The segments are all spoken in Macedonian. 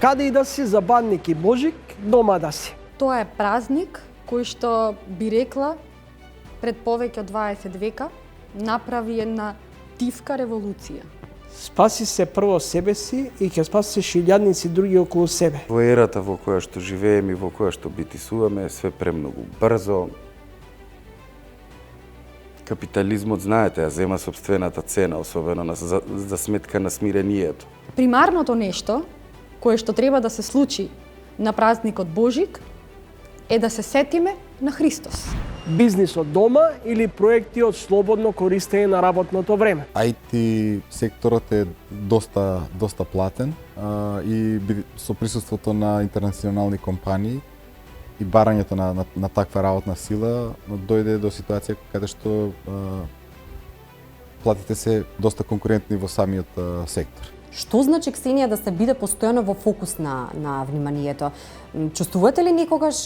Каде и да си, за Бадник и Божик, дома да си. Тоа е празник кој што би рекла пред повеќе од 20 века направи една тивка револуција. Спаси се прво себе си и ќе спаси шилјадници други околу себе. Во ерата во која што живееме и во која што битисуваме, све премногу брзо. Капитализмот, знаете, ја зема сопствената цена, особено за сметка на смирението. Примарното нешто кое што треба да се случи на празникот Божик е да се сетиме на Христос. Бизнис од дома или проекти од слободно користење на работното време. IT секторот е доста платен и со присуството на интернационални компании и барањето на таква работна сила дојде до ситуација каде што платите се доста конкурентни во самиот сектор. Што значи, Ксенија, да се биде постојано во фокус на вниманието? Чувствувате ли некогаш,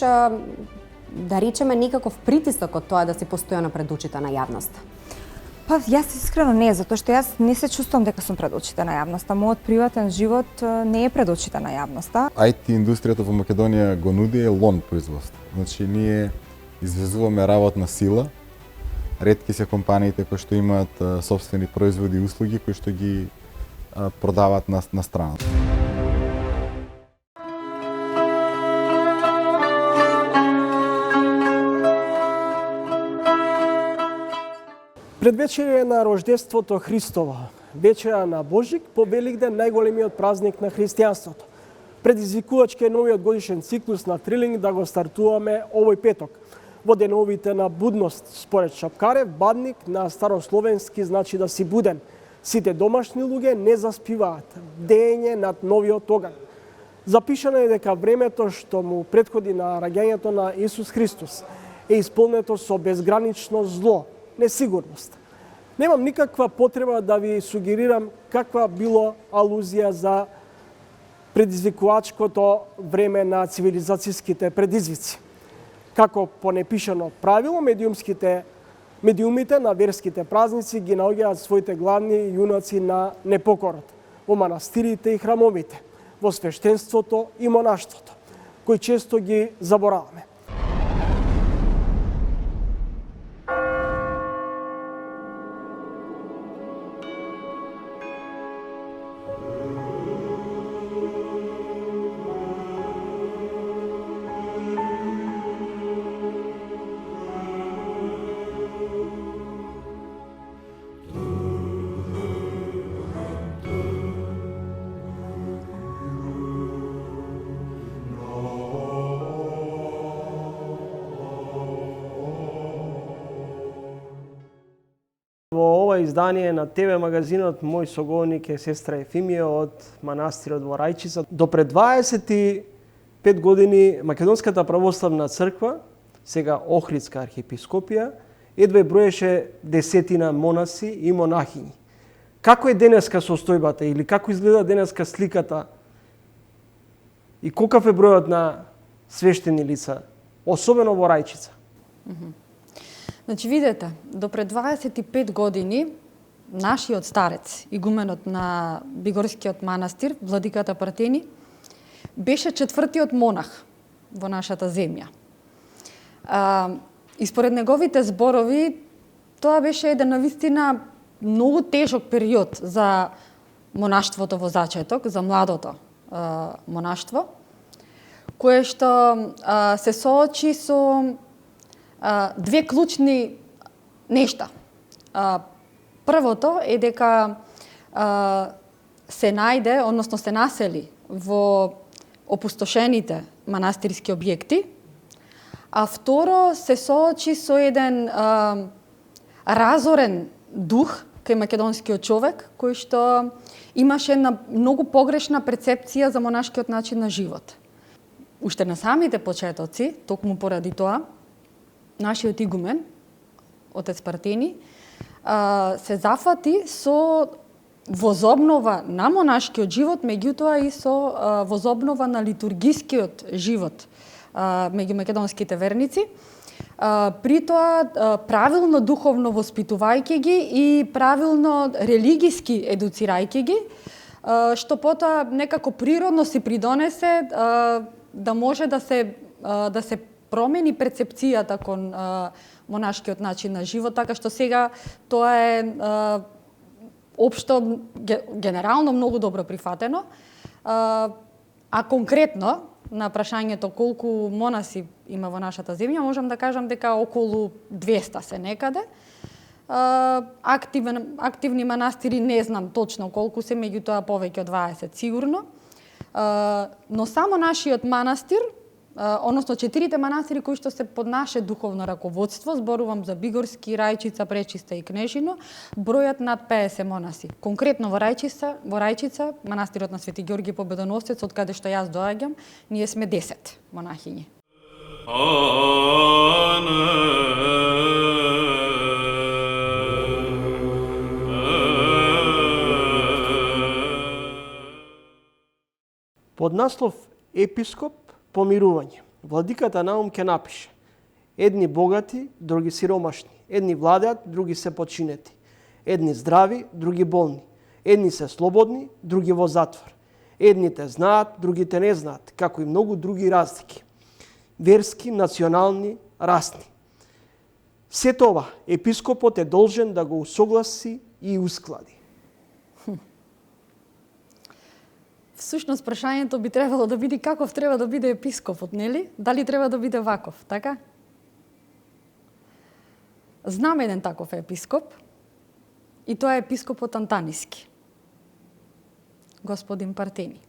да речеме, некаков притисок од тоа да си постојано пред очите на јавноста? Па, јас искрено не, затоа што јас не се чувствувам дека сум пред очите на јавноста. Мојот приватен живот не е пред очите на јавноста. IT индустријата во Македонија го нуди лон производство. Значи, ние извезуваме работна сила. Ретки се компаниите кои што имаат сопствени производи и услуги кои што ги продаваат на страната. Предвечерие на рождеството Христово, вечера на Божик, по Великден, најголемиот празник на христијанството. Предизвикувачки е новиот годишен циклус на Трилинг да го стартуваме овој петок. Во деновите на будност, според Шапкарев, Бадник на старословенски значи да си буден. Сите домашни луѓе не заспиваат, деење над новиот оган. Запишано е дека времето што му претходи на раѓањето на Исус Христос е исполнето со безгранично зло, несигурност. Немам никаква потреба да ви сугерирам каква било алузија за предизвикувачкото време на цивилизацијските предизвици. Како по непишано правило, медиумите на верските празници ги наоѓаат своите главни јунаци на непокорот во манастирите и храмовите, во свештенството и монаштвото, кои често ги забораваме. Во ова издание на ТВ магазинот мој соговорник е сестра Ефимија од манастирот во Рајчица. До пред 25 години Македонската православна црква, сега Охридска архиепископија, едва броеше десетина монаси и монахињи. Како е денеска состојбата или како изгледа денеска сликата и колкав е бројот на свештени лица, особено во Рајчица? Значи, видете, до пред 25 години нашиот старец, игуменот на Бигорскиот манастир, владиката Партени, беше четвртиот монах во нашата земја. И според неговите зборови, тоа беше еден навистина многу тежок период за монаштвото во зачеток, за младото монаштво, кое што се соочи со две клучни нешта. Првото е дека се најде, односно се насели во опустошените манастирски објекти, а второ се соочи со еден разорен дух кај македонскиот човек, кој што имаше една многу погрешна перцепција за монашкиот начин на живот. Уште на самите почетоци, токму поради тоа, нашиот игумен, отец Партени, се зафати со возобнова на монашкиот живот, меѓутоа и со возобнова на литургискиот живот меѓу македонските верници. При тоа правилно духовно воспитувајќи ги и правилно религиски едуцирајќи ги, што потоа некако природно си придонесе да може да се промени перцепцијата кон монашкиот начин на живот, така што сега тоа е општо, генерално многу добро прифатено. А конкретно, на прашањето колку монаси има во нашата земја, можам да кажам дека околу 200 се некаде. Активни манастири не знам точно колку се, меѓутоа повеќе од 20 сигурно. Но само нашиот манастир, односно 4 манастири кои што се под наше духовно раководство, зборувам за Бигорски, Рајчица, Пречиста и Кнежино, бројат над 50 монаси. Конкретно во Рајчица, манастирот на Свети Ѓорги Победоносец, од каде што јас доаѓам, ние сме 10 монахињи. Под наслов Епископ помирување, владиката Наум ќе напише: едни богати, други сиромашни, едни владеат, други се подчинети, едни здрави, други болни, едни се слободни, други во затвор, едните знаат, другите не знаат, како и многу други разлики, верски, национални, расни. Се тоа епископот е должен да го усогласи и усклади. Всушност, прашањето би требало да биде каков треба да биде епископот, нели? Дали треба да биде ваков, така? Знам еден таков епископ, и тоа е епископот Антаниски, господин Партени.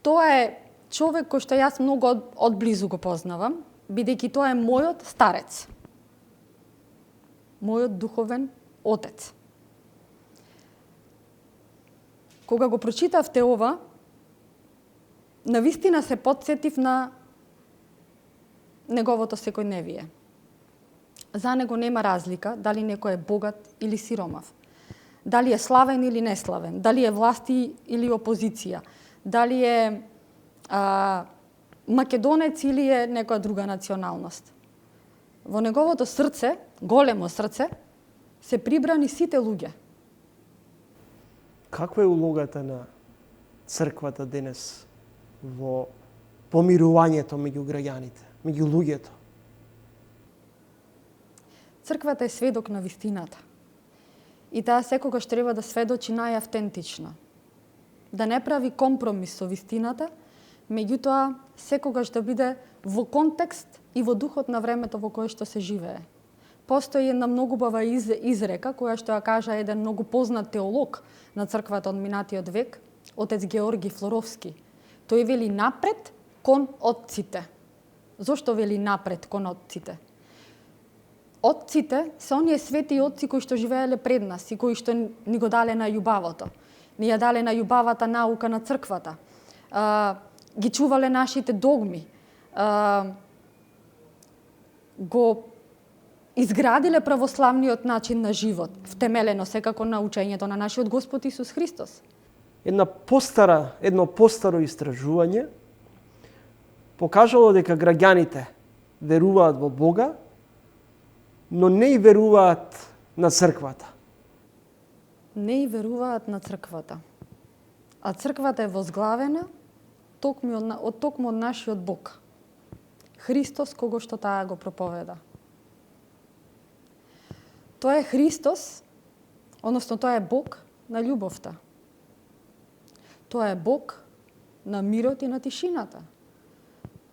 Тоа е човек кој што јас многу одблизу го познавам, бидејќи тоа е мојот старец, мојот духовен отец. Кога го прочитавте ова, навистина се потсетив на неговото секојдневие. За него нема разлика дали некој е богат или сиромав, дали е славен или неславен, дали е власти или опозиција, дали е македонец или е некоја друга националност. Во неговото срце, големо срце, се прибрани сите луѓе. Каква е улогата на црквата денес во помирувањето меѓу граѓаните, меѓу луѓето? Црквата е сведок на вистината. И таа секогаш треба да сведочи најавтентично. Да не прави компромис со вистината, меѓутоа секогаш да биде во контекст и во духот на времето во кое што се живее. Постои една многу бава изрека, која што ја кажа еден многу познат теолог на црквата од минатиот век, отец Георги Флоровски. Тој вели напред кон отците. Зошто вели напред кон отците? Отците се оние свети отци кои што живееле пред нас и кои што ни го дале на љубавото. Ни ја дале на љубавата наука на црквата. Ги чувале нашите догми. Го изградиле православниот начин на живот, втемелено секако на учењето на нашиот Господ Исус Христос. Едно постаро истражување покажало дека граѓаните веруваат во Бога, но не и веруваат на црквата. Не и веруваат на црквата. А црквата е возглавена токму од нашиот Бог. Христос, кого што таа го проповеда. Тоа е Христос, односно тоа е Бог на љубовта. Тоа е Бог на мирот и на тишината.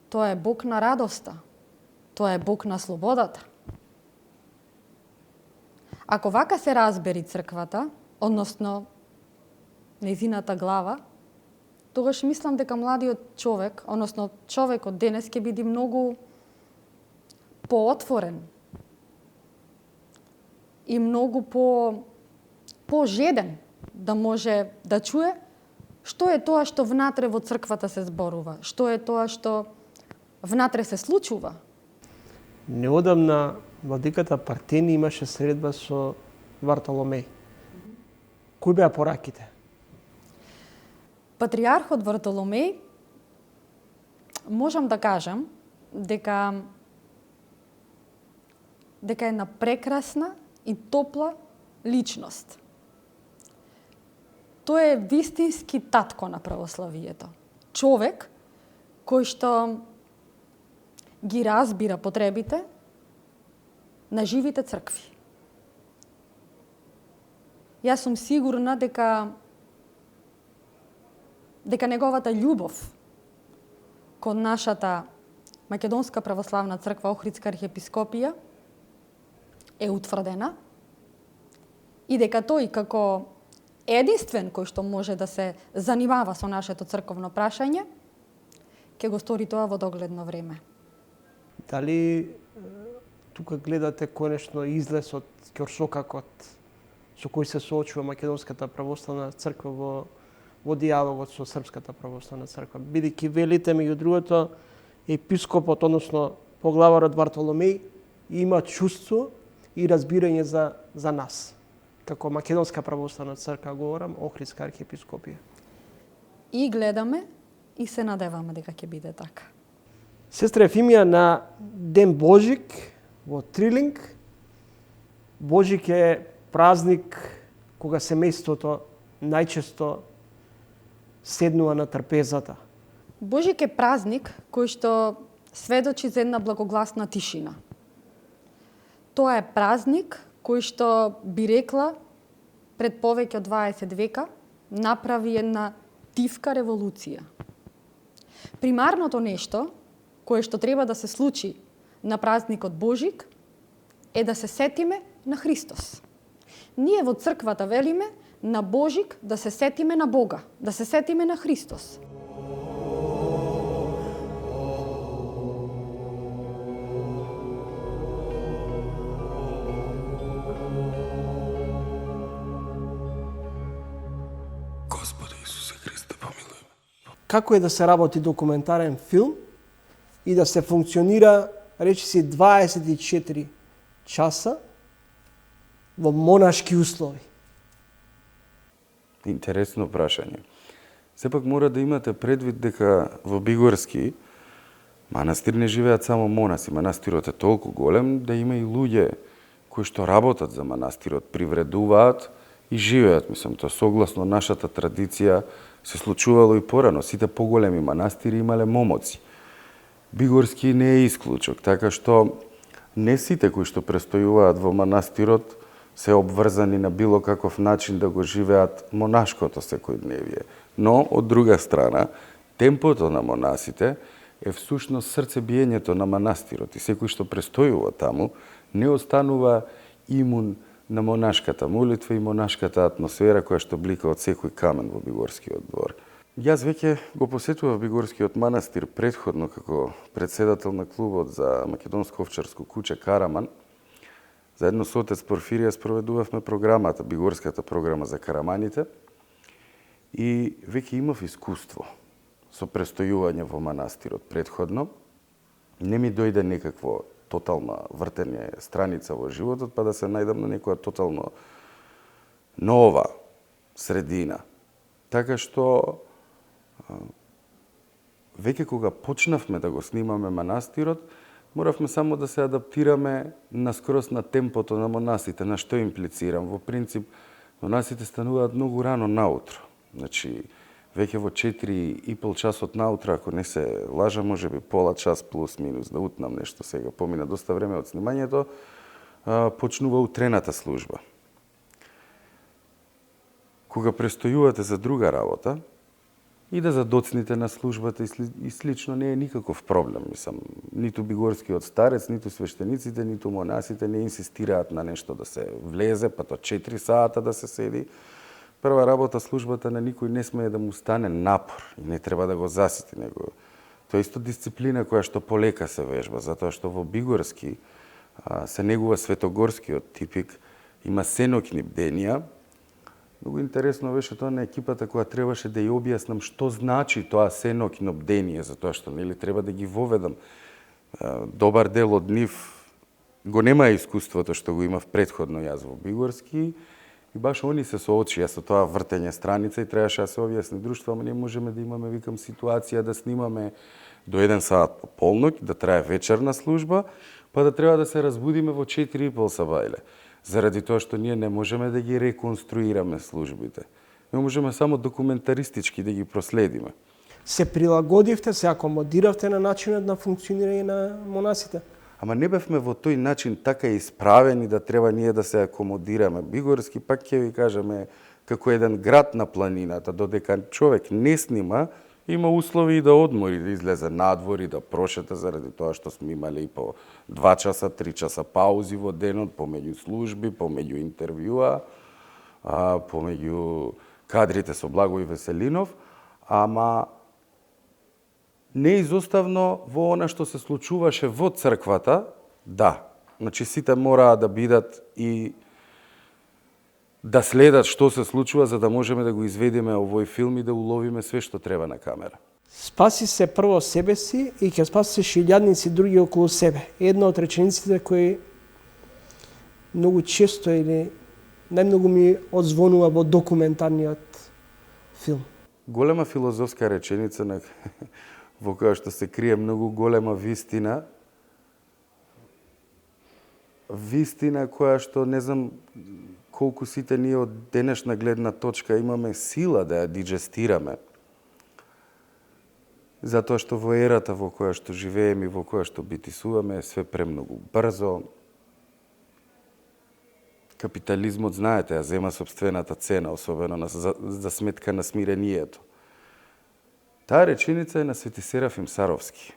Тоа е Бог на радоста. Тоа е Бог на слободата. Ако вака се разбери црквата, односно нејзината глава, тогаш мислам дека младиот човек, односно човекот денес ќе биде многу поотворен и многу пожеден да може да чуе што е тоа што внатре во црквата се зборува, што е тоа што внатре се случува. Неодамна владиката Партени имаше средба со Вартоломеј. Кои беа пораките? Патриархот Вартоломеј, можам да кажам дека е една прекрасна и топла личност. Тој е вистински татко на православието. Човек кој што ги разбира потребите на живите цркви. Јас сум сигурна дека неговата љубов кон нашата Македонска православна црква Охридска архиепископија е утврдена и дека тој како единствен кој што може да се занимава со нашето црковно прашање, ќе го стори тоа во догледно време. Дали тука гледате конечно излез од ќорсокакот со кој се соочува Македонската православна црква во диалогот со Српската православна црква? Бидејќи велите, меѓу другото, епископот, односно поглаварот Вартоломеј, има чувство и разбирање за нас. Како Македонска православна црква говорам, Охридска архиепископија. И гледаме и се надеваме дека ќе биде така. Сестра Ефимија, на Ден Божик во Трилинг, Божик е празник кога семејството најчесто седнува на трпезата. Божик е празник кој што сведочи за една благогласна тишина. Тоа е празник кој што би рекла пред повеќе од 20 века направи една тивка револуција. Примарното нешто кое што треба да се случи на празникот Божик е да се сетиме на Христос. Ние во црквата велиме на Божик да се сетиме на Бога, да се сетиме на Христос. Господи Исусе Христе, помилуј ме. Како е да се работи документарен филм и да се функционира, речиси, 24 часа во монашки услови? Интересно прашање. Сепак мора да имате предвид дека во Бигорски манастир не живеат само монаси. Манастирот е толку голем да има и луѓе кои што работат за манастирот, привредуваат и живеат. Мислам, тоа согласно нашата традиција се случувало и порано. Сите поголеми манастири имале момоци. Бигорски не е исклучок, така што не сите кои што престојуваат во манастирот се обврзани на било каков начин да го живеат монашкото секојдневие. Но, од друга страна, темпото на монасите е всушност срцебиењето на манастирот и секој што престојува таму не останува имун на монашката молитва и монашката атмосфера која што блика од секој камен во Бигорскиот двор. Јас веќе го посетував Бигорскиот манастир претходно како председател на клубот за македонско овчарско куче Караман. Заедно со отец Порфирија спроведувавме програмата, Бигорската програма за караманите и веќе имав искуство со престојување во манастирот претходно. Не ми дојде некакво тотално вртење страница во животот, па да се најдам на некоја тотално нова средина. Така што веќе кога почнавме да го снимаме манастирот, моравме само да се адаптираме наскрос на темпото на монасите. На што имплицирам? Во принцип, монасите стануваат многу рано наутро. Значи, веќе во 4,5 часот наутро, ако не се лажа, може би пола час плюс минус, да утнам нешто сега. Помина доста време од снимањето, почнува утрената служба. Кога престојувате за друга работа, и да задоцните на службата и слично не е никаков проблем. Мислам, ниту бигорскиот старец, ниту свештениците, ниту монасите не инсистираат на нешто да се влезе, па то 4 сата да се седи. Прва работа службата на никој не смее да му стане напор и не треба да го засити него. Тоа е исто дисциплина која што полека се вежба, затоа што во Бигорски се негува светогорскиот типик, има сенокни бденија. Многу интересно беше тоа на екипата која требаше да ја објаснам што значи тоа сенокно бдение, затоа што нели треба да ги воведам. Добар дел од нив го нема искуството што го имав претходно јас во Бигорски, и баш они се соочија со тоа вртење страница и требаше да се објасни друштво, ама не можеме да имаме, викам, ситуација да снимаме до 1 сат по полноќ, да трае вечерна служба, па да треба да се разбудиме во 4:30 сабајле. Заради тоа што ние не можеме да ги реконструираме службите. Не можеме само документаристички да ги проследиме. Се прилагодивте, се акомодиравте на начинот на функционирање на монасите? Ама не бевме во тој начин така исправени да треба ние да се акомодираме. Бигорски, пак ќе ви кажеме, како еден град на планината, додека човек не снима, има услови и да одмори, да излезе надвор и да прошета, заради тоа што сме имали и по 2 часа, 3 часа паузи во денот, помеѓу служби, помеѓу интервјуа, помеѓу кадрите со Благој Веселинов, ама неизоставно во она што се случуваше во црквата, да. Значи сите мораа да бидат и да следат што се случува за да можеме да го изведеме овој филм и да уловиме све што треба на камера. Спаси се прво себе си и ќе спаси шилјадници други околу себе. Една од речениците кои многу често или најмногу ми одзвонува во документарниот филм. Голема филозофска реченица на во која што се крие многу голема вистина. Вистина која што не знам колку сите ние од денешна гледна точка имаме сила да ја диджестираме. Затоа што во ерата во која што живееме и во која што битисуваме е све премногу брзо. Капитализмот, знаете, ја зема собствената цена, особено за сметка на смирението. Таа реченица е на Свети Серафим Саровски,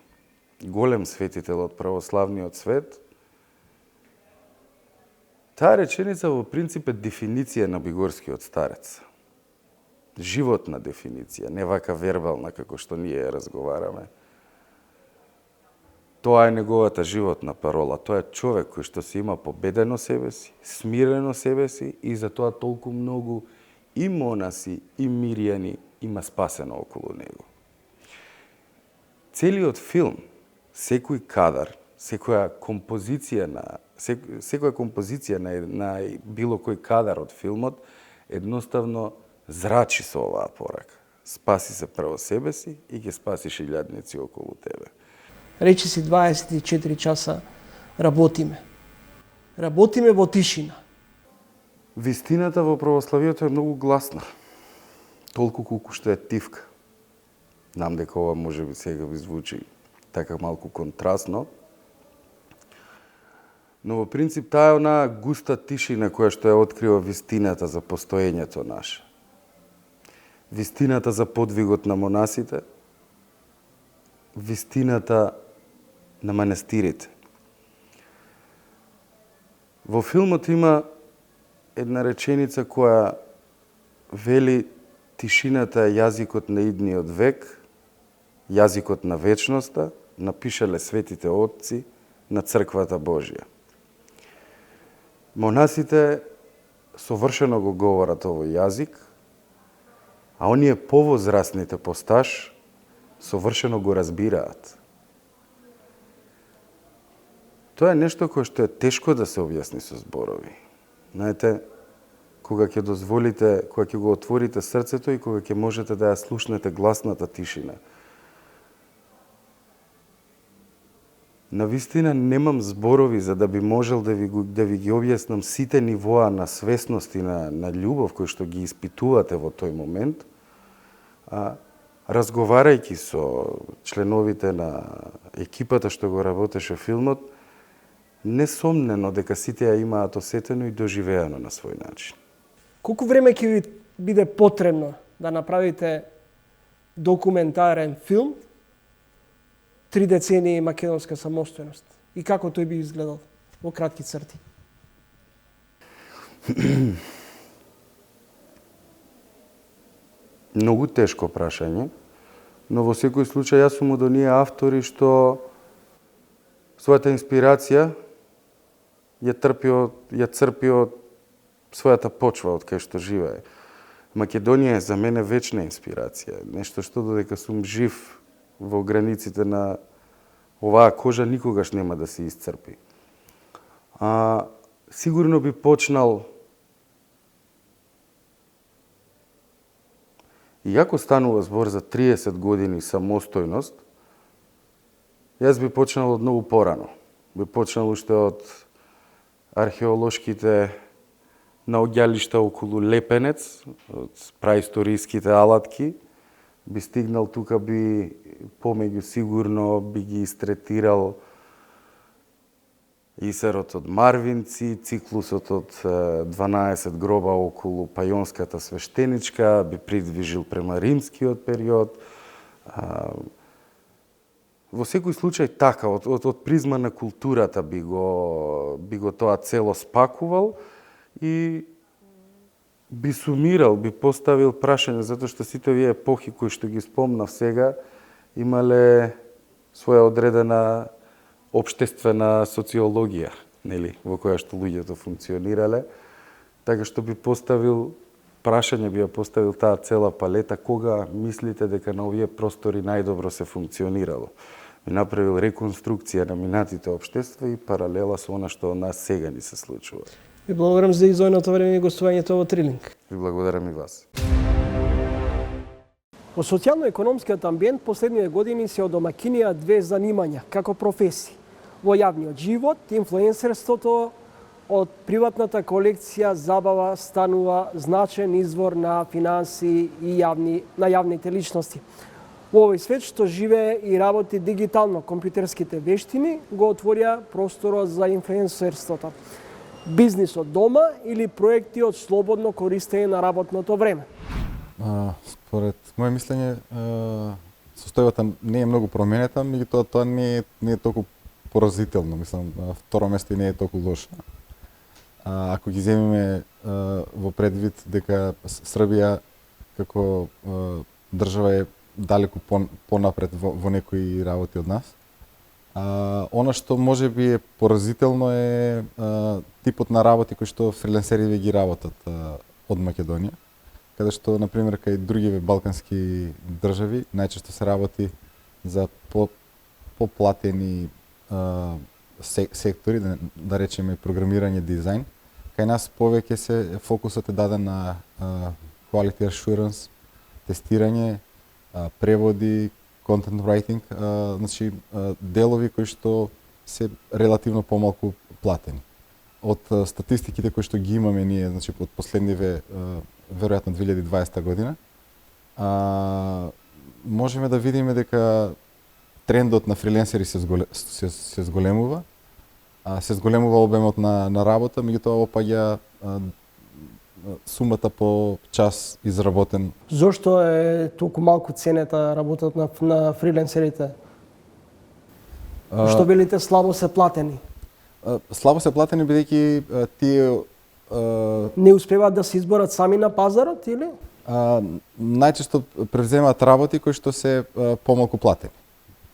голем светител од православниот свет. Таа реченица во принцип е дефиниција на бигорскиот старец. Животна дефиниција, не вака вербална како што ние ја разговараме. Тоа е неговата животна парола. Тоа е човек кој што се има победено себе си, смирено себе си и затоа толку многу и монаси и мирјани има спасено околу него. Целиот филм, секој кадар, секоја композиција на било кој кадар од филмот едноставно зрачи со оваа порака. Спаси се прво себе си и ќе спасиш илјадници околу тебе. Речи си 24 часа работиме. Работиме во тишина. Вистината во православието е многу гласна. Толку колку што е тивка. Знам дека ова може би сега ви звучи така малку контрастно, но во принцип таа е онаа густа тишина која што ја открива вистината за постоењето наше. Вистината за подвигот на монасите, вистината на манастирите. Во филмот има една реченица која вели: тишината е јазикот на идниот век, јазикот на вечноста, напишале светите отци на црквата Божја. Монасите совршено го говорат овој јазик, а оние повозрастните по стаж совршено го разбираат. Тоа е нешто кое што е тешко да се објасни со зборови. Знаете, кога ќе дозволите, кога ќе го отворите срцето и кога ќе можете да ја слушнете гласната тишина. Навистина немам зборови за да би можел да ви ги објаснам сите нивоа на свесност и на љубов кои што ги испитувате во тој момент, разговарајќи со членовите на екипата што го работеше филмот, несомнено дека сите ја имаат осетено и доживеано на свој начин. Колку време ќе ви биде потребно да направите документарен филм 3 децении македонска самостојност и како тој би изгледал во кратки црти? Многу тешко прашање, но во секој случај јас сум од оние автори што својата инспирација ја црпи од својата почва од кај што живее. Македонија е за мене вечна инспирација, нешто што додека сум жив во границите на оваа кожа никогаш нема да се исцрпи. Сигурно би почнал, иако станува збор за 30 години самостојност, јас би почнал од многу порано. Би почнал уште од археолошките наоѓалишта околу Лепенец, од праисториските алатки. Би стигнал тука, би помеѓу сигурно би ги истретирал Исерот од Марвинци, циклусот од 12 гроба околу Пајонската свештеничка, би придвижил према римскиот период. Во секој случај така, од призма на културата би го тоа цело спакувал и би сумирал, би поставил прашање, затоа што сите овие епохи кои што ги спомнав сега имале своја одредена општествена социологија, нели, во која што луѓето функционирале, така што би поставил прашање, би ја поставил таа цела палета, кога мислите дека на овие простори најдобро се функционирало. Би направил реконструкција на минатите општества и паралела со она што нас сега ни се случува. Ви благодарам за изојното време и гостувањето во Трилинг. Ви благодарам и вас. Во социјално-економскиот амбиент последниве години се одомакинија две занимања како професии. Во јавниот живот, инфлуенсерството од приватната колекција забава станува значаен извор на финанси и на јавните личности. Во овој свет што живее и работи дигитално, компјутерските вештини го отворија просторот за инфлуенсерството. Бизнис од дома или проекти од слободно користење на работното време. Според моје мислење, состојбата не е многу променета, меѓутоа тоа не е толку поразително, мислам, второ место и не е толку лошо. Ако ги земеме во предвид дека Србија како држава е далеку понапред во некои работи од нас, она што може би е поразително е типот на работи кои што фриленсерите ги работат од Македонија, каде што, например, кај другиве балкански држави, најчесто се работи за поплатени сектори, да речеме програмирање, дизајн. Кај нас повеќе се фокусот е даден на quality assurance, тестирање, преводи, content writing, значи делови кои што се релативно помалку платени. Од статистиките кои што ги имаме ние, значи од последниве веројатно 2020 година, можеме да видиме дека трендот на фриленсери се зголемува, се зголемува обемот на работа, меѓутоа опаѓа сумата по час изработен. Зошто е толку малку цената работат на фриленсерите? Што велите слабо се платени? Слабо се платени бидејќи тие не успеваат да се изборат сами на пазарот или? Најчесто превземаат работи кои што се помалку платени.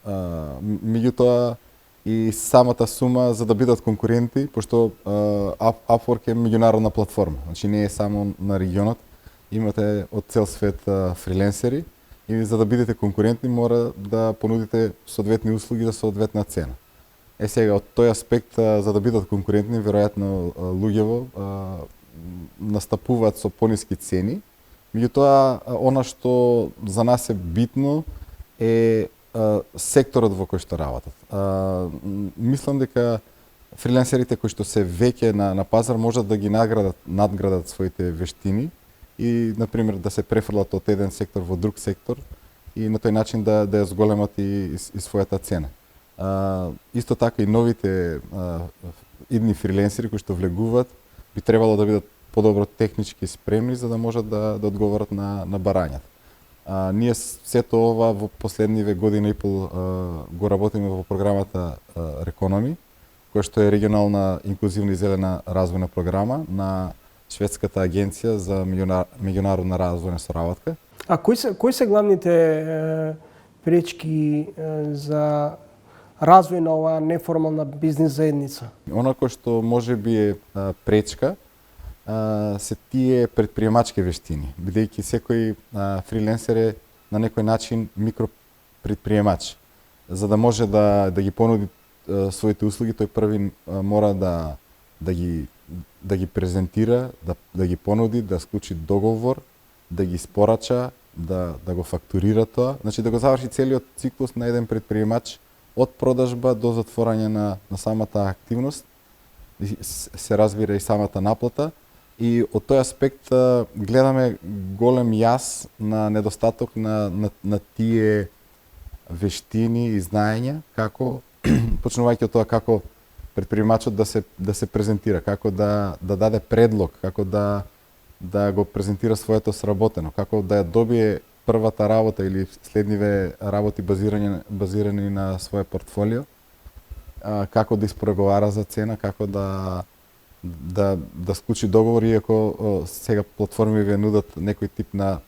Меѓутоа и самата сума за да бидат конкуренти, пошто Upwork е меѓународна платформа, значи не е само на регионот, имате од цел свет фриленсери и за да бидете конкурентни мора да понудите соодветни услуги за соодветна цена. Сега од тој аспект за да бидат конкурентни, веројатно луѓево настапуваат со пониски цени, меѓутоа она што за нас е битно е секторот во кој што работат. Мислам дека фриленсерите кои што се веќе на пазар можат да ги надградат своите вештини и, например, да се префрлат од еден сектор во друг сектор и на тој начин да ја зголемат и својата цена. Исто така и новите идни фриленсери кои што влегуваат би требало да бидат подобро технички спремни за да можат да одговорат на барањата. Ние сето ова во последниве година и пол го работиме во програмата Reconomy, која што е регионална инклузивна и зелена развојна програма на Шведската агенција за меѓународна развојна соработка. А кои се главните пречки за развој на оваа неформална бизнис заедница? Она кој што може би е пречка се тие предприемачки вештини, бидејќи секој фриленсер е на некој начин микропредприемач. За да може да ги понуди своите услуги, тој први мора да да ги презентира, да ги понуди, да склучи договор, да ги испорача, да го фактурира тоа, значи да го заврши целиот циклус на еден предприемач од продажба до затворање на самата активност, се разбира и самата наплата. И од тој аспект гледаме голем јас на недостаток на тие вештини и знаења, како почнувајќи од тоа како предприемачот да се презентира, како да даде предлог, како да го презентира своето сработено, како да ја добие првата работа или следниве работи базирани на свое портфолио, како да испреговара за цена, како да склучи договор, иако сега платформи ви нудат некој тип на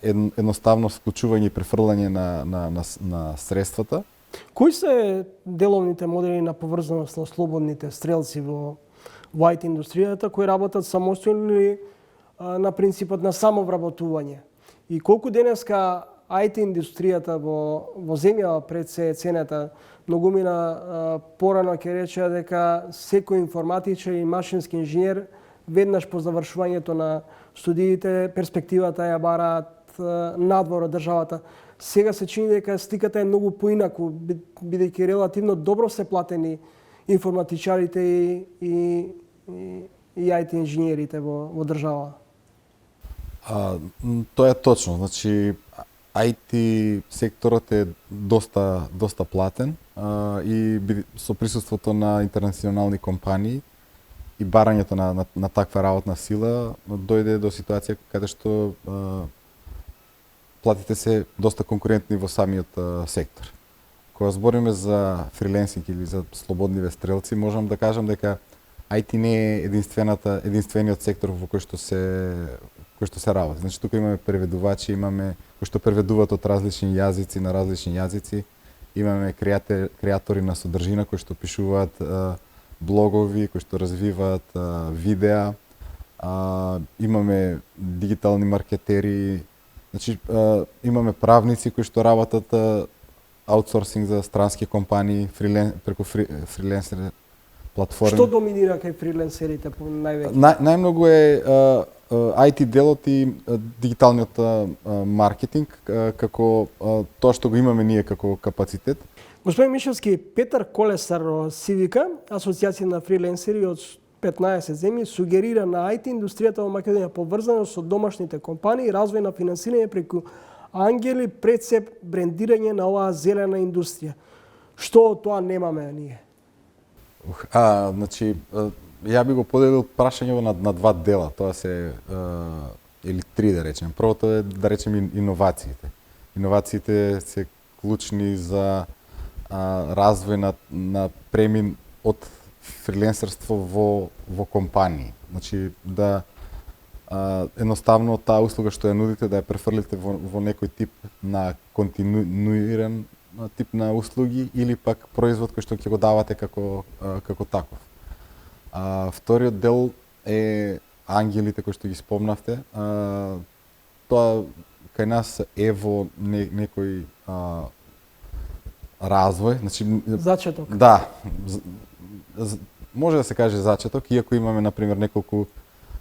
едноставно склучување и префрлање на средствата. Кои се деловните модели на поврзаност на слободните стрелци во IT индустријата кои работат самостојно или на принципот на самовработување? И колку денеска IT индустријата во земја пред се цената, многумина порано ќе рече дека секој информатичар и машински инженер веднаш по завршувањето на студиите перспективата ја бараат надвор од државата. Сега се чини дека сликата е многу поинаку, бидејќи релативно добро се платени информатичарите и IT инженерите во држава. Тоа е точно. Значи, IT секторот е доста платен и со присуството на интернационални компании и барањето на таква работна сила дојде до ситуација каде што платите се доста конкурентни во самиот сектор. Кога збориме за фриленсинг или за слободниве стрелци, можам да кажам дека IT не е единствениот сектор во кој што се работи. Значи тука имаме преведувачи, имаме кои што преведуваат од различни јазици на различни јазици, имаме креатори на содржина кои што пишуваат блогови, кои што развиваат видеа, имаме дигитални маркетери, значи имаме правници кои што работат аутсорсинг за странски компании преку фриленсер платформи. Што доминира кај фриленсерите највеќе? Најмногу е IT делот и дигиталниот маркетинг како тоа што го имаме ние како капацитет. Господин Мишевски, Петар Колесар од Сивика, Асоциација на фриленсери од 15 земји, сугерира на IT индустријата во Македонија поврзано со домашните компании, развој на финансирање преку ангели, пред се брендирање на оваа зелена индустрија. Што од тоа немаме ние? Значи, ја би го поделил прашањето на два дела, тоа се или три да речем. Првото е да речем иновациите. Иновациите се клучни за развој на премин од фриленсерство во компании. Значи да едноставно таа услуга што ја нудите да ја префрлите во некој тип на континуиран тип на услуги или пак производ кој што ќе го давате како таков. Вториот дел е ангелите кои што ги спомнавте. Тоа кај нас е во некој развој, значи зачеток. Да. Може да се каже зачеток, иако имаме на пример неколку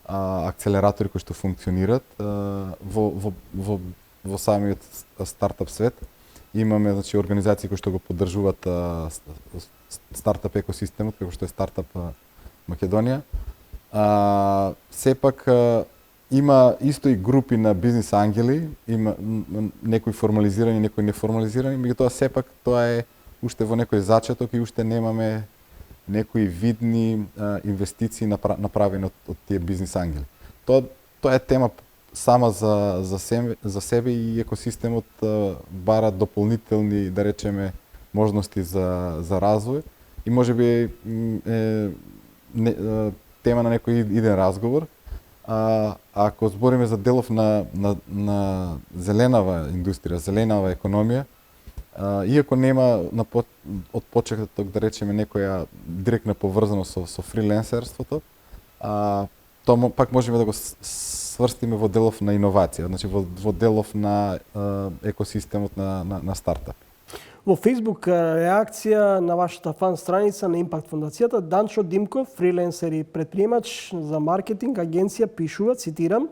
акцелератори кои што функционираат во самиот стартап свет. Имаме значи организации кои што го поддржуваат стартап екосистемот, како што е Стартап Македонија. Сепак има исто и групи на бизнис ангели, има некои формализирани, некои неформализирани, меѓутоа сепак тоа е уште во некој зачеток и уште немаме некои видни инвестиции направени од тие бизнис ангели. Тоа е тема сама за себе и екосистемот бара дополнителни, да речеме, можности за развој и можеби тема на некој иден разговор. Ако збориме за делов на зеленава индустрија, зеленава економија, иако нема од почеток да речеме некоја директна поврзаност со фриленсерството, тоа пак можеме да го сврстиме во делов на иновација, значи во делов на екосистемот на стартап. Во Facebook реакција на вашата фан страница на Импакт фондацијата, Данчо Димков, фриленсер и предприемач за маркетинг агенција, пишува, цитирам: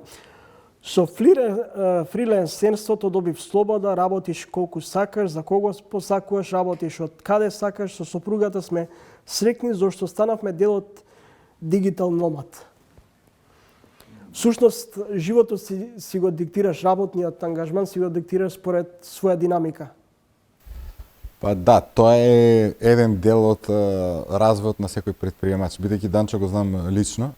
"Со фриленсерството добив слобода, работиш колку сакаш, за кого посакуваш, работиш од каде сакаш, со сопругата сме срекни зашто станавме дел од дигитал номад." Всушност, животот си го диктираш, работниот ангажман си го диктираш според своја динамика. Па да, тоа е еден дел од развојот на секој предприемач. Бидејќи Данчо го знам лично,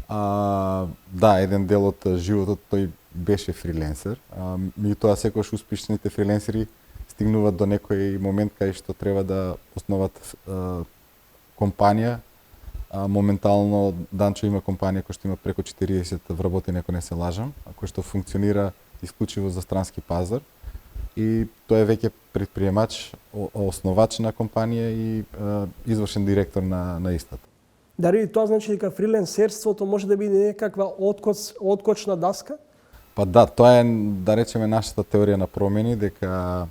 да, еден дел од животот тој беше фриленсер. Меѓутоа секогаш успешните фриленсери стигнуваат до некој момент кај што треба да основат компанија. Моментално Данчо има компанија која што има преку 40 вработени, ако не се лажам, која што функционира исклучиво за странски пазар. И тој е веќе предприемач, основач на компанија и извршен директор на истата. Дали тоа значи дека фриленсерството може да биде некаква откочна даска? Па да, тоа е, да речеме, нашата теорија на промени, дека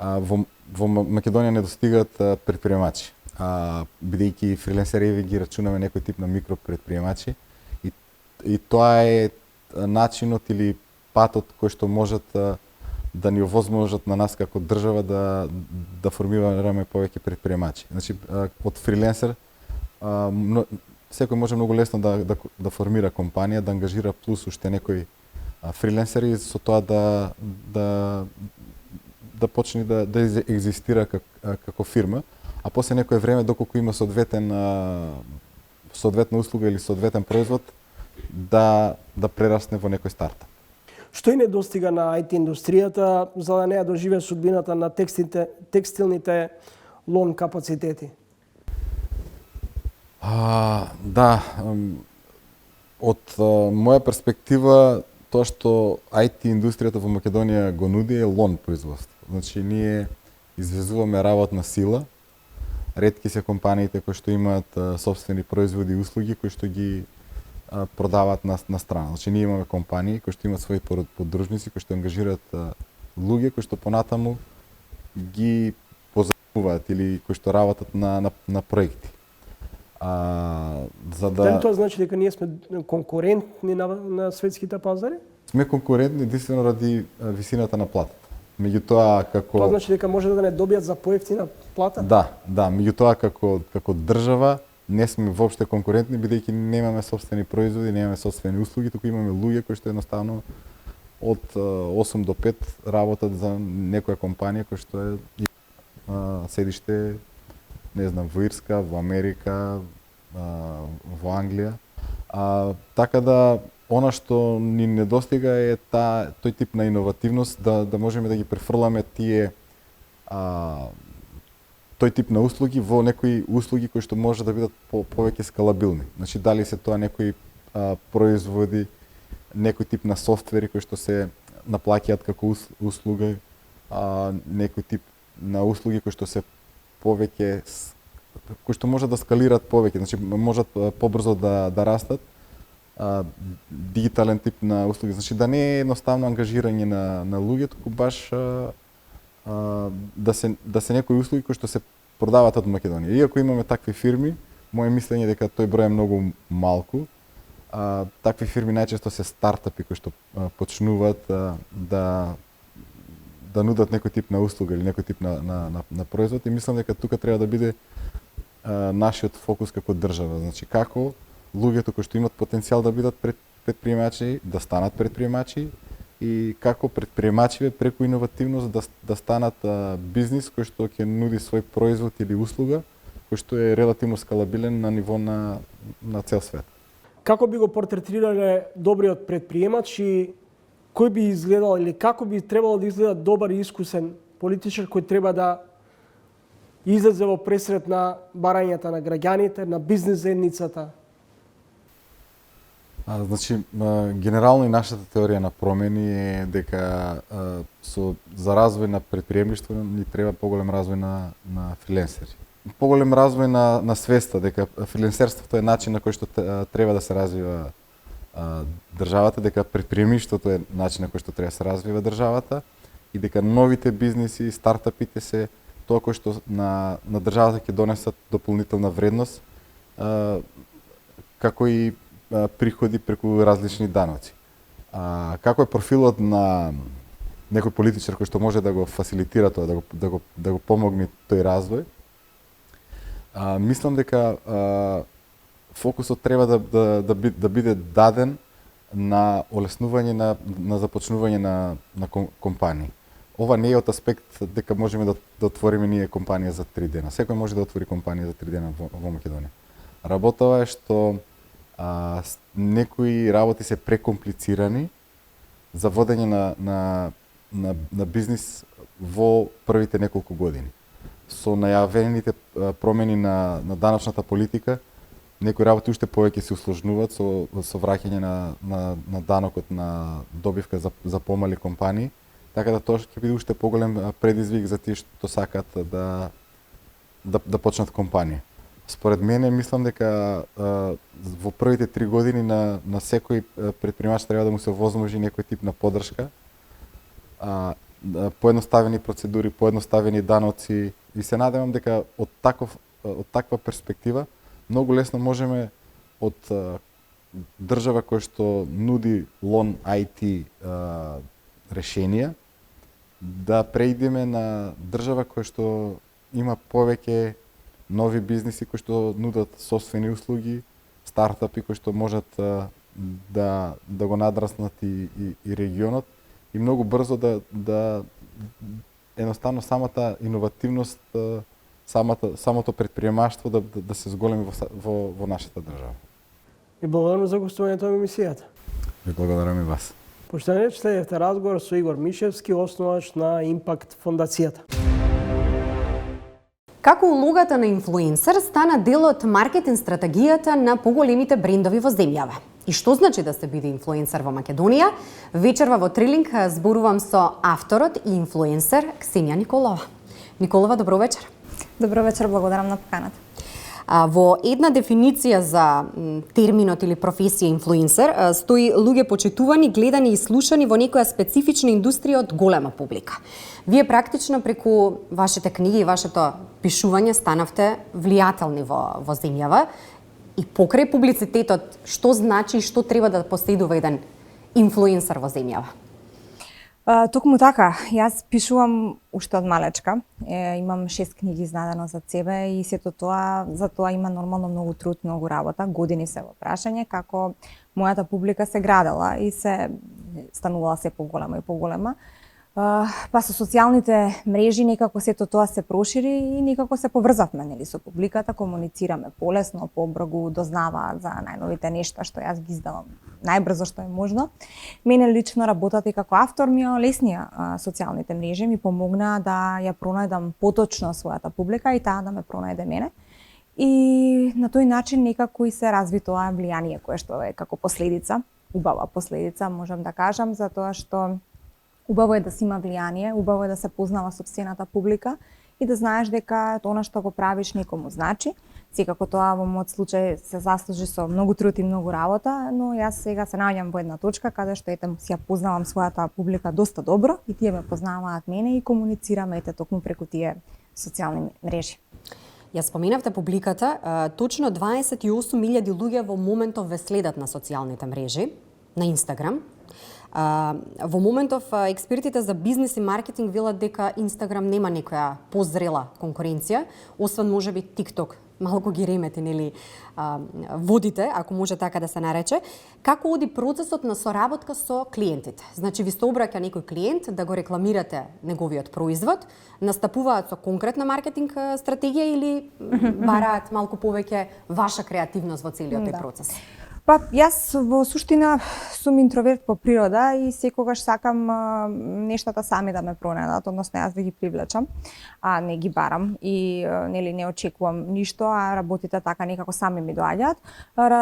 во Македонија не достигаат предприемачи. Бидејќи фриленсери ги рачунаме некој тип на микропредприемачи и тоа е начинот или патот кој што можат да ни овозможат на нас како држава да формираме повеќе предприемачи. Значи, од фриленсер секој може многу лесно да формира компанија, да ангажира плюс уште некои фриленсери со тоа да почне да екзистира како фирма, а после некое време, доколку има соодветна услуга или соодветен производ, да прерасне во некој стартап. Што и недостига на IT индустријата за да не ја доживее судбината на текстилните лон капацитети? Да, од моја перспектива, тоа што IT индустријата во Македонија го нуди е лон производство. Значи, ние извезуваме работна сила. Ретки се компаниите кои што имаат собствени производи и услуги кои што ги продаваат на страна. Значи, ние имаме компании кои што имаат своји поддружници, кои што ангажираат луѓе кои што понатаму ги позајмуваат или кои што работат на проекти. Дали тоа значи дека ние сме конкурентни на светските пазари? Сме конкурентни единствено ради висината на платата. Меѓутоа како Тоа значи дека може да не добијат за поевтина плата? Да, меѓутоа како држава не сме воопште конкурентни бидејќи немаме собствени производи, немаме собствени услуги, туку имаме луѓе кои што едноставно од 8 до 5 работат за некоја компанија која што е седиште, не знам, во Ирска, во Америка, во Англија. Така да она што ни недостига е тој тип на иновативност, да можеме да ги префрламе тој тип на услуги во некои услуги кои што може да бидат повеќе скалабилни. Значи, дали се тоа некои производи, некој тип на софтвери кои што се наплаќаат како услуга, некој тип на услуги кои што се повеќе, кои што можат да скалираат повеќе, значи можат побрзо да растат, дигитален тип на услуги, значи да не е едноставно ангажирање на луѓе, туку баш да се некои услуги кои што се продаваат од Македонија. Иако имаме такви фирми, моје мислење е дека тој број е многу малку. Такви фирми најчесто се стартапи кои што почнуваат да нудат некој тип на услуга или некој тип на производ и мислам дека тука треба да биде нашиот фокус како држава. Значи, како луѓето кои што имат потенцијал да бидат предприемачи, да станат предприемачи и како предприемачиве преку иновативност да станат бизнис кој што ќе нуди свој производ или услуга кој што е релативно скалабилен на ниво на цел свет. Како би го портретирале добриот предприемач и кој би изгледал или како би требало да изгледа добар и искусен политичар кој треба да излезе во пресрет на барањата на граѓаните, на бизнес заедницата? Значи, генерално и нашата теорија на промени е дека за развој на предприемништво ни треба поголем развој на фриленсери. Поголем развој на свеста дека фриленсерството е начин на кој што треба да се развива државата, дека предприемништвото е начин на кој што треба да се развива државата и дека новите бизниси, стартапите се тоа кој што на државата ќе донесат дополнителна вредност, како и приходи преку различни даноци. Како е профилот на некој политичар кој што може да го фасилитира тоа, да го помогне тој развој? Мислам дека фокусот треба да биде даден на олеснување на започнување на компании. Ова не е од аспект дека можеме да отвориме ние компанија за 3 дена. Секој може да отвори компанија за 3 дена во Македонија. Работава е што некои работи се прекомплицирани за водење на бизнис во првите неколку години. Со најавените промени на даночната политика, некои работи уште повеќе се усложнуваат со враќање на данокот на добивка за помали компании, така да тоа ќе биде уште поголем предизвик за тие што сакаат да почнат компанија. Според мене, мислам дека во првите 3 години на секој предприемач треба да му се овозможи некој тип на поддршка, поедноставени процедури, поедноставени даноци, и се надевам дека од таква перспектива многу лесно можеме од држава која што нуди лон IT решенија да преидеме на држава која што има повеќе нови бизниси кои што нудат собствени услуги, стартапи кои што можат да го надраснат и регионот, и многу брзо да едноставно самата иновативност, самото предприемаштво да се зголеми во нашата држава. И благодарам за гостувањето во емисијата. Ви благодарам и вас. Поштовани, следевте разговор со Игор Мишевски, основач на Импакт фондацијата. Како улогата на инфлуенсер стана дел од маркетинг стратегијата на поголемите брендови во земјава? И што значи да се биде инфлуенсер во Македонија? Вечерва во Трилинг зборувам со авторот и инфлуенсер Ксенија Николова. Николова, добро вечер. Добро вечер, благодарам на поканата. Во една дефиниција за терминот или професија инфлуенсер стои луѓе почитувани, гледани и слушани во некоја специфична индустрија од голема публика. Вие практично преку вашите книги и вашето пишување станавте влијателни во земјава, и покрај публицитетот, што значи и што треба да поседува еден инфлуенсер во земјава? Токму така, јас пишувам уште од малечка. Имам 6 книги издадено за себе и сето тоа, за тоа има нормално многу труд, многу работа, години се во прашање како мојата публика се градела и се станувала се поголема и поголема. Па со социјалните мрежи некако сето тоа се прошири и некако се поврзавме со публиката, комуницираме полесно, побрзо, дознаваат за најновите нешта што јас ги издавам најбрзо што е можно. Мене лично работата и како автор ми олеснија социјалните мрежи, ми помогна да ја пронајдам поточно својата публика и таа да ме пронајде мене. И на тој начин некако и се разви тоа влијание кое што е како последица, убава последица можам да кажам, затоа што убаво е да си има влијание, убаво е да се познава сопствената публика и да знаеш дека тоа што го правиш некому значи. Секако тоа во мојот случај се заслужи со многу труд и многу работа, но јас сега се наоѓам во една точка каде што си ја познавам својата публика доста добро и тие ме познаваат мене и комуницираме токму преку тие социјални мрежи. Ја споменавте публиката, точно 28.000 луѓе во моментов ве следат на социјалните мрежи, на Инстаграм. Во моментов експертите за бизнес и маркетинг велат дека Инстаграм нема некоја позрела конкуренција, освен можеби TikTok. Малку ги ремети, нели, водите, ако може така да се нарече. Како оди процесот на соработка со клиентите? Значи, ви се обраќа некој клиент да го рекламирате неговиот производ, настапуваат со конкретна маркетинг стратегија или бараат малку повеќе ваша креативност во целиот тој процес? Па, јас во суштина сум интроверт по природа и секогаш сакам нештата сами да ме пронајдат, односно јас да ги привлечам, а не ги барам и нели не очекувам ништо, а работите така некако сами ми доаѓаат.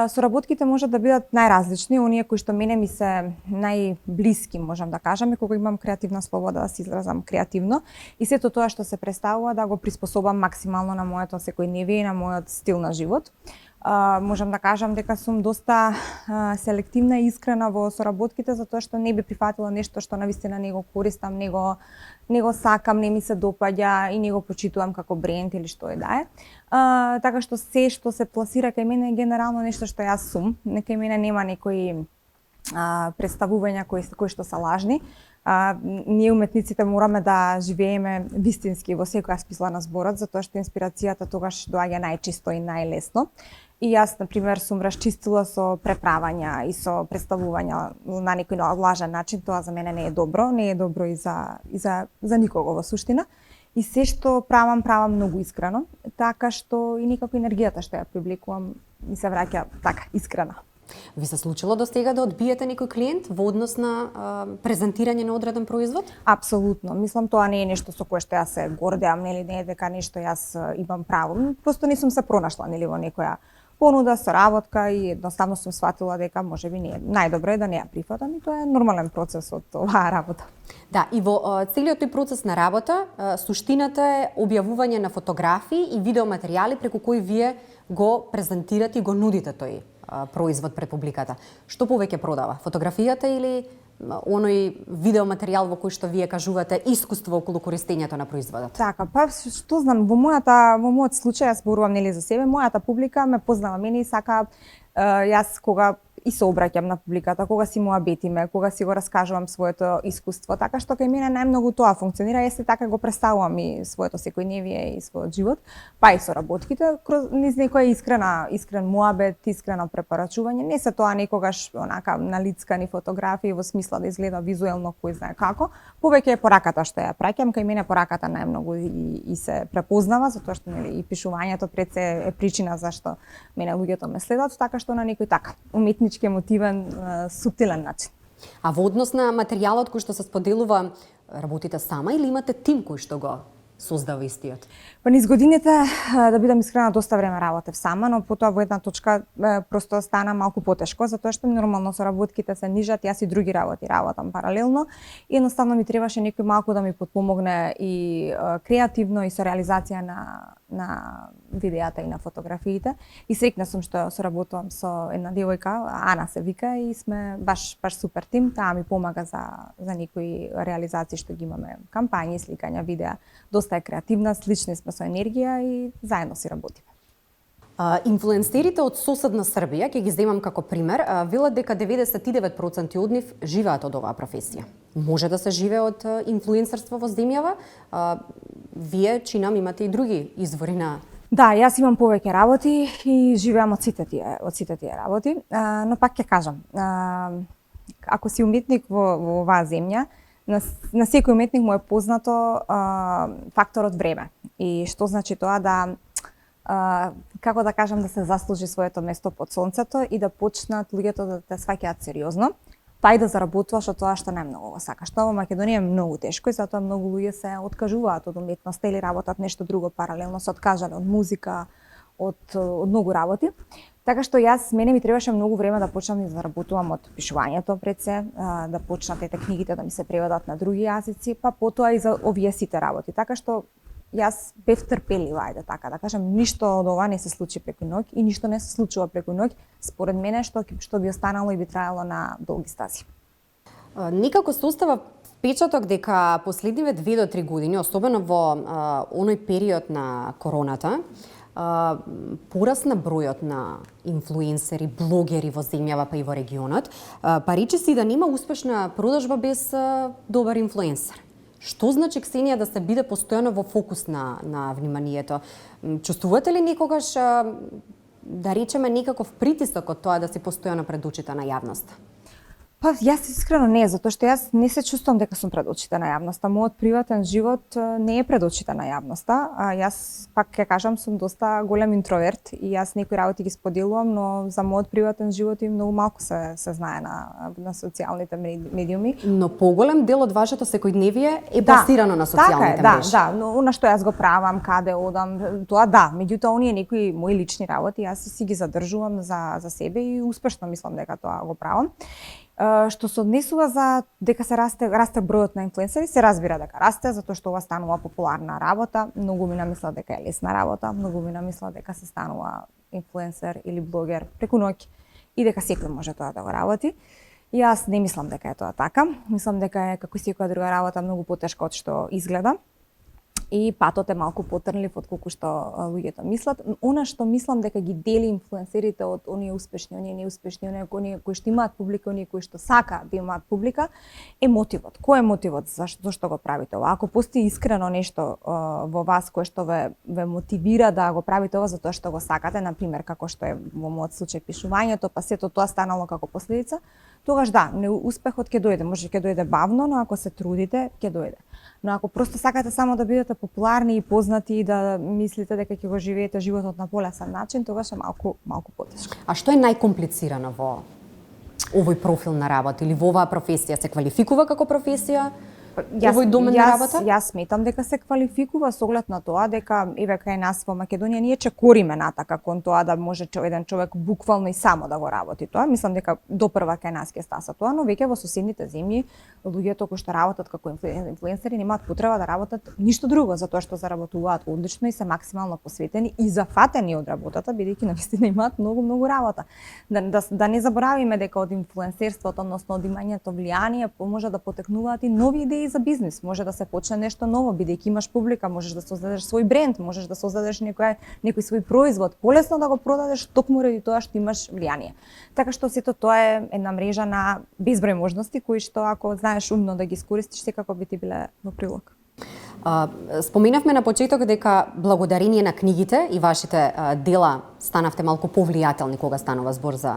Соработките можат да бидат најразлични, оние кои што мене ми се најблиски, можам да кажам, и кога имам креативна слобода да се изразам креативно и сето тоа што се представува да го приспособам максимално на моето секојдневие и на мојот стил на живот. Можам да кажам дека сум доста селективна и искрена во соработките, затоа што не би прифатила нешто што навистина не го користам, не го сакам, не ми се допаѓа и не го почитувам како бренд или што е да е. Така што се што се пласира кај мене е генерално нешто што јас сум. Кај мене нема некои представувања кои што се лажни. Ние уметниците мораме да живееме вистински во секоја смисла на зборот, затоа што инспирацијата тогаш доаѓа најчисто и најлесно. И јас, например, сум расчистила со преправања и со представувања на некој лажен начин. Тоа за мене не е добро и за никого во суштина. И се што правам многу искрено, така што и некако енергијата што ја привлекувам ми се враќа така искрена. Ви се случило до сега да одбиете некој клиент во однос на презентирање на одреден производ? Апсолутно. Мислам, тоа не е нешто со кое што јас се гордеам, нели, не е дека нешто јас имам право. Просто не сум се пронашла, нели, во некоја понуда, соработка и едноставно сум сватила дека можеби не е. Најдобро е да не ја прифатам и тоа е нормален процес од оваа работа. Да, и во целиот тој процес на работа, суштината е објавување на фотографии и видеоматеријали преку кои вие го презентирате и го нудите тој производ пред публиката. Што повеќе продава? Фотографијата или оној видеоматеријал во кој што вие кажувате искуство околу користењето на производот? Така, па што знам, во мојот случај, јас зборувам нели за себе, мојата публика ме познава мене и сака јас кога и се обраќам на публиката, кога си муабетиме, кога си го раскажувам своето искуство, така што кај мене најмногу тоа функционира, јас така го представувам и своето секојдневие и својот живот, па и соработките, низ некоја искрен муабет, искрено препорачување, не се тоа некогаш онака налицкани фотографии во смисла да изгледа визуелно кој знае како, повеќе е пораката што ја праќам, кај мене пораката најмногу и се препознава, затоа што нели и пишувањето пред се е причина зашто мене луѓето ме следат, така што на некој така уметнички емотивен, суптилен начин. А во однос на материјалот кој што се споделува, работите сама или имате тим кој што го создава истиот? Па низ годините, да бидам искрена, доста време работев сама, но потоа во една точка просто стана малку потешко, затоа што нормално соработките се нижат, јас и други работам паралелно и едноставно ми требаше некој малку да ми потпомогне и креативно и со реализација на видеата и на фотографиите. И среќна сум што соработувам со една девојка, Ана се вика, и сме баш супер тим. Таа ми помага за некои реализации што ги имаме, кампањи, сликања, видеа. Доста е креативна, слични сме со енергија и заедно си работиме. Инфлуенсерите од соседна Србија, ќе ги земам како пример, велат дека 99% од нив живеат од оваа професија. Може да се живее од инфлуенсерство во земјава? Вие, чинам, имате и други извори на... Да, јас имам повеќе работи и живеам од сите тие работи, но пак ќе кажам, ако си уметник во оваа земја, на секој уметник му е познато факторот време. И што значи тоа да како да кажам, да се заслужи своето место под сонцето и да почнат луѓето да те сваќаат сериозно, па и да заработуваш од тоа што најмногу го сакаш. Тоа во Македонија е многу тешко и затоа многу луѓе се откажуваат од уметноста или работат нешто друго паралелно, се откажале од музика, од многу работи. Така што мене ми требаше многу време да почнам да заработувам од пишувањето пред се, да почнат ете книгите да ми се преведат на други јазици, па потоа и за овие сите работи. Така што јас бев трпелива, ајде така да кажам, ништо од ова не се случи преку ноќ и ништо не се случува преку ноќ, според мене што би останало и би траело на долги стази. Некако се остава впечаток дека последниве 2 до 3 години, особено во оној период на короната, порасна бројот на инфлуенсери, блогери во земјава па и во регионот, па речиси да нема успешна продажба без добар инфлуенсер. Што значи, Ксенија, да се биде постојано во фокус на вниманието? Чувствувате ли некогаш, да речеме, некаков притисок од тоа да си постојано пред очите на јавноста? Па јас искрено не, затоа што јас не се чувствувам дека сум пред очите на јавноста. Мојот приватен живот не е пред очите на јавноста. Јас пак ќе кажам сум доста голем интроверт и јас некои работи ги споделувам, но за мојот приватен живот и многу малку се знае на социјалните медиуми. Но поголем дел од вашето секојдневие е базирано на социјалните мрежи. Да, но на што јас го правам, каде одам, тоа да, меѓутоа оние некои мои лични работи јас си ги задржувам за себе и успешно мислам дека тоа го правам. Што се однесува за дека се расте бројот на инфлуенсери, се разбира дека расте затоа што ова станува популарна работа. Многу ми намислат дека е лесна работа, многу ми намислат дека се станува инфлуенсер или блогер преку ноќ и дека секој може тоа да го работи. Јас не мислам дека е тоа така. Мислам дека е како секоја друга работа многу потешка од што изгледа. И патот е малку потрнлив од колку што луѓето мислат. Она што мислам дека ги дели инфлуенсерите од оние успешни, оние неуспешни, оние кои што имаат публика, оние кои што сакаат да имаат публика, е мотивот. Кој е мотивот зашто го правите ова? Ако постои искрено нешто во вас кое што ве мотивира да го правите ова затоа што го сакате, на пример како што е во мојот случај пишувањето, па сето тоа станало како последица, тогаш да, успехот ќе дојде, може ќе дојде бавно, но ако се трудите, ќе дојде. Но ако просто сакате само да бидете популарни и познати и да мислите дека ќе го живеете животот на полесен начин, тогаш е малку потешко. А што е најкомплицирано во овој профил на работа или во оваа професија? Се квалификува како професија? Овој домен на работа? Јас сметам дека се квалификува со оглед на тоа дека еве кај нас во Македонија ние чекориме натака кон тоа да може еден човек буквално и само да го работи тоа. Мислам дека допрва кај нас ќе стаса тоа, но веќе во соседните земји луѓето кои што работат како инфлуенсери немаат потреба да работат ништо друго, затоа што заработуваат одлично и се максимално посветени и зафатени од работата, бидејќи навистина имаат многу работа. Да не заборавиме дека од инфлуенсерството, односно од имањето влијание, може да потекнуваат и нови идеи за бизнис, може да се почне нешто ново, бидејќи имаш публика, можеш да создадеш свој бренд, можеш да создадеш некој свој производ, полесно да го продадеш токму ради тоа што имаш влијание. Така што сето тоа е една мрежа на безброј можности кои што ако знаеш умно да ги искористиш, секако би ти биле во прилог. Споменавме на почеток дека благодарение на книгите и вашите дела станавте малку повлијателни кога станува збор за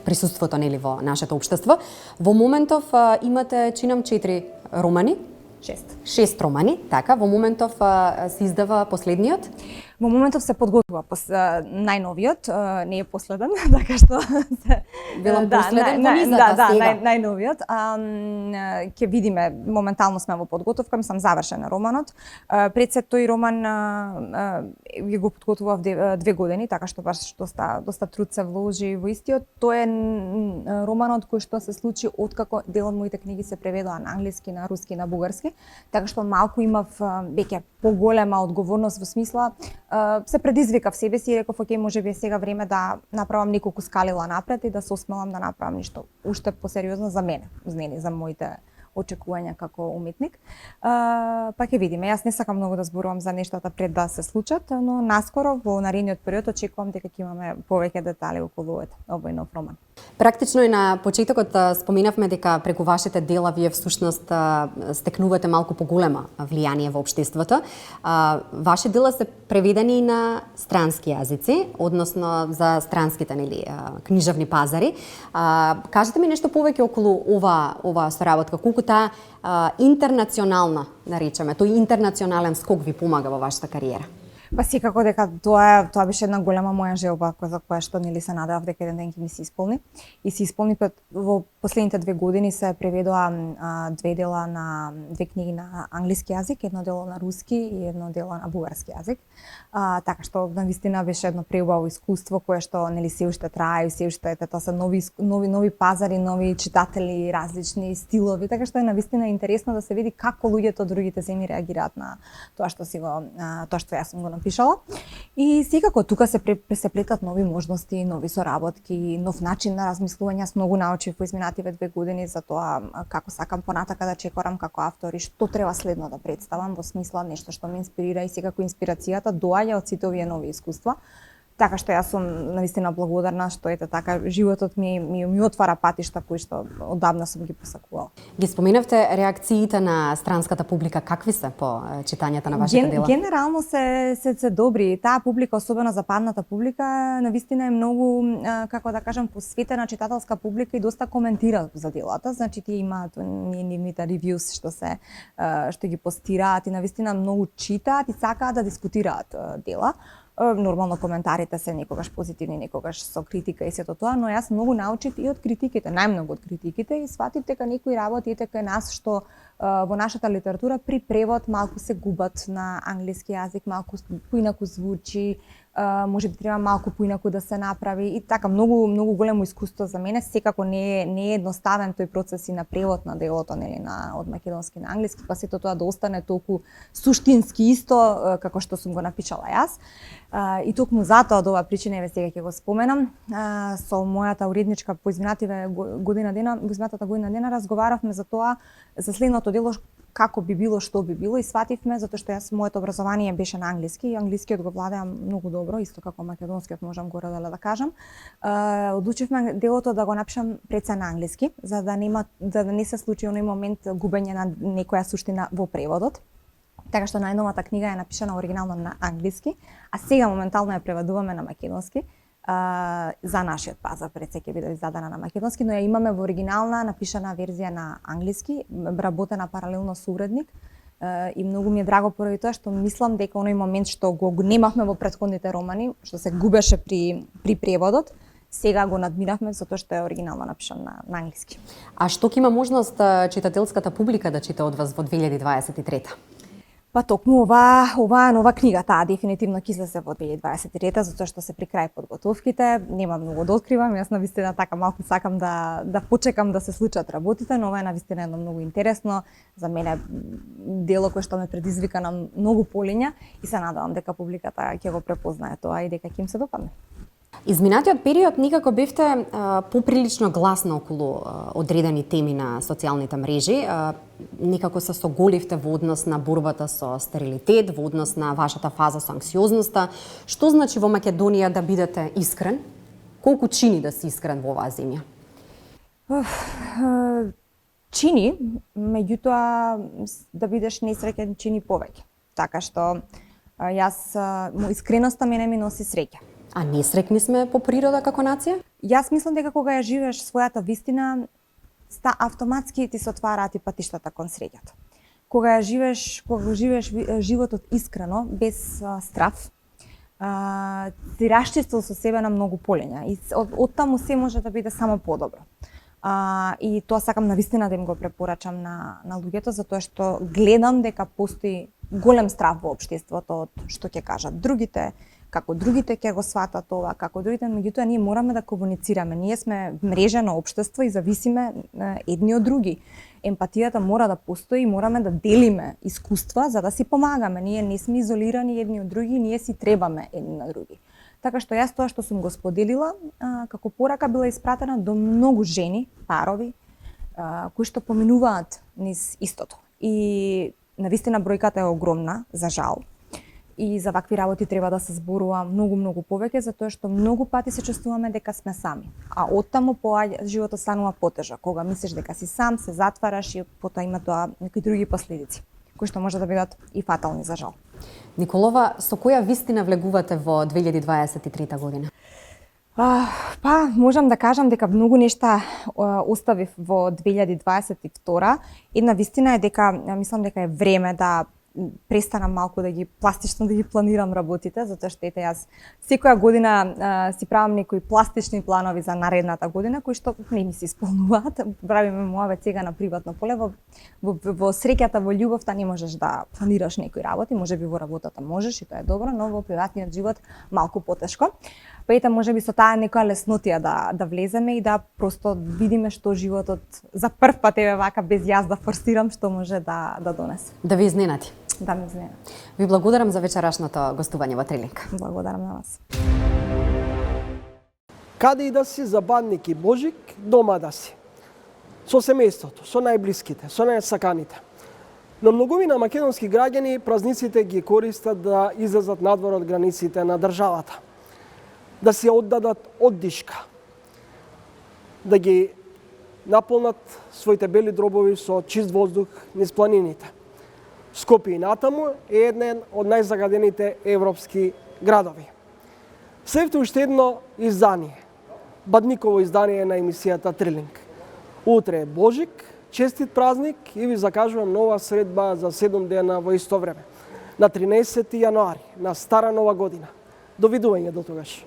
присуството нели во нашето општество. Во моментов имате чинам 4 романи. 6 романи, така. Во моментов се издава последниот. Во моментов се подготвува најновиот, не е последен, така што Билам последен во низата сега. Најновиот. Ќе видиме, моментално сме во подготовка, мислам завршен романот. Пред се тој роман ја го подготвував 2 години, така што баш доста труд се вложи во истиот. Тој е романот кој што се случи откако дел од моите книги се преведоа на англиски, на руски, на бугарски, така што малку имав веќе поголема одговорност во смисла се предизвикав себе си и реков, окей, може би е сега време да направам неколку скалила напред и да се осмелам да направам нешто уште посериозно за мене, за моите очекувања како уметник. Па ќе видиме. Јас не сакам многу да зборувам за нештата пред да се случат, но наскоро во наредниот период очекувам дека ќе имаме повеќе детали околу овој нов роман. Практично и на почетокот споменавме дека преку вашите дела вие всушност стекнувате малку поголема влијание во општеството. Ваши дела се преведени и на странски јазици, односно за странските книжевни пазари. Кажете ми нешто повеќе околу ова соработка, колку таа интернационална, наречеме, тој интернационален скок ви помага во вашата кариера? Па секако дека тоа беше една голема моја желба за која што се надевав дека еден ден ќе ми се исполни. И се исполни во последните 2 години се преведоа 2 книги на англиски јазик, едно дело на руски и едно дело на бугарски јазик. Така што навистина беше едно преубаво искуство кое што се уште трае, се уште тоа се нови пазари, нови читатели, различни стилови, така што е навистина интересно да се види како луѓето од другите земји реагираат на тоа што јас сум го напишала. И секако тука се плетат нови можности, нови соработки, нов начин на размислување. Јас многу научив во изминативе 2 години за тоа како сакам понатака да чекорам како автор и што треба следно да представам во смисла нешто што ме инспирира и секако инспирацијата доаѓа од сите овие нови искуства. Така што јас сум навистина благодарна што така животот ми отвара патишта кои што оддавна сум ги посакувала. Ги споменавте реакциите на странската публика, какви се по читањата на вашите дела? Генерално се добри. Таа публика, особено западната публика, навистина е многу, како да кажам, посветена читателска публика и доста коментира за делата. Значи тие имаат нивните ревјус што ги постираат и навистина многу читаат и сакаат да дискутираат дела. Нормално коментарите се некогаш позитивни, некогаш со критика и сето тоа, но јас многу научив и од критиките, најмногу од критиките и сватив дека некои работи кај нас што во нашата литература при превод малку се губат на англиски јазик, малку поинаку звучи, можеби треба малку поинаку да се направи и така многу големо искуство за мене. Секако не е едноставен тој процес и на превод на делото, нели, од македонски на англиски, па сето тоа да остане толку суштински исто како што сум го напишала јас. И токму затоа од оваа причина, еве сега ќе го споменам, со мојата уредничка по изминатата година дена разговаравме за тоа, за следното дело, како би било, што би било, и свативме, затоа што јас моето образование беше на англиски и англискиот го владеам многу добро, исто како македонскиот можам горе-долу да кажам. Одлучивме делото да го напишам пред се на англиски, за да не се случи оној момент губење на некоја суштина во преводот. Така што најновата книга е напишана оригинално на англиски, а сега моментално ја преведуваме на македонски за нашиот пазар. Пред се ќе биде издадена на македонски, но ја имаме во оригинална напишана верзија на англиски, работена паралелно со уредник. И многу ми е драго поради тоа што мислам дека оној момент што го немавме во претходните романи, што се губеше при преводот, сега го надмиравме затоа што е оригинално напишан на англиски. А што ќе има можност читателската публика да чита од вас во 2023? Па токму оваа нова книга, таа дефинитивно ќе излезе во 2023, затоа што се при крај подготовките, нема многу да откривам, јас навистина така малку сакам да почекам да се случат работите, но ова е навистина едно многу интересно, за мене дело кое што ме предизвика на многу полиња и се надевам дека публиката ќе го препознае тоа и дека ќе им се допадне. Изминатиот период никако бевте поприлично гласна околу одредени теми на социјалните мрежи. Некако се соголивте во однос на борбата со стерилитет, во однос на вашата фаза со анксиозноста. Што значи во Македонија да бидете искрен? Колку чини да си искрен во оваа земја? Чини, меѓутоа да бидеш несреќен чини повеќе. Така што јас искреноста мене ми носи среќа. А несрекни сме по природа како нација? Јас мислам дека кога ја живееш својата вистина, автоматски ти се отвараат и патиштата кон среќата. Кога живееш животот искрено, без страв, ти расчистил со себе на многу полиња и од таму се може да биде само подобро. И тоа сакам навистина да им го препорачам на луѓето, затоа што гледам дека постои голем страв во општеството од што ќе кажат другите, како другите ќе го сватат ова, како другите, меѓутоа ние мораме да комуницираме. Ние сме мрежено општество и зависиме едни од други. Емпатијата мора да постои и мораме да делиме искуства за да си помагаме. Ние не сме изолирани едни од други, ние си требаме едни на други. Така што јас тоа што сум го споделила, како порака била испратена до многу жени, парови, кои што поминуваат низ истото. И навистина бројката е огромна, за жал. И за вакви работи треба да се зборува многу повеќе, затоа што многу пати се чувствуваме дека сме сами. А оттаму животот станува потежок. Кога мислиш дека си сам, се затвараш и потоа има тоа некои други последици, кои што може да бидат и фатални, за жал. Николова, со која вистина влегувате во 2023 година? Па, можам да кажам дека многу нешта оставив во 2022. Една вистина е дека, мислам дека е време да престанам малку да ги пластично да ги планирам работите, затоа што ете јас секоја година си правам некои пластични планови за наредната година кои што не ми се исполнуваат. Правиме моавет сега на приватно поле, во среќата, во љубовта не можеш да планираш некои работи, можеби во работата можеш и тоа е добро, но во приватниот живот малку потешко. Па ете можеби со таа некоја леснотија да влеземе и да просто видиме што животот за прв пат еве вака без јас да форсирам што може да донесе. Да ви изненади. Да ме изненади. Ви благодарам за вечерашното гостување во Трилинг. Благодарам на вас. Каде и да си, забадник и Божик, дома да си. Со семејството, со најблиските, со најсаканите. Но многумина македонски граѓани празниците ги користат да излезат надвор од границите на државата. Да си оддадат оддишка. Да ги наполнат своите бели дробови со чист воздух низ планините. Скопје и натаму е еден од најзагадените европски градови. Следите уште едно издание, бадниково издание на емисијата Трилинг. Утре е Божик, честит празник и ви закажувам нова средба за 7 дена во исто време. На 13 јануари, на Стара Нова година. Довидување до тогаш.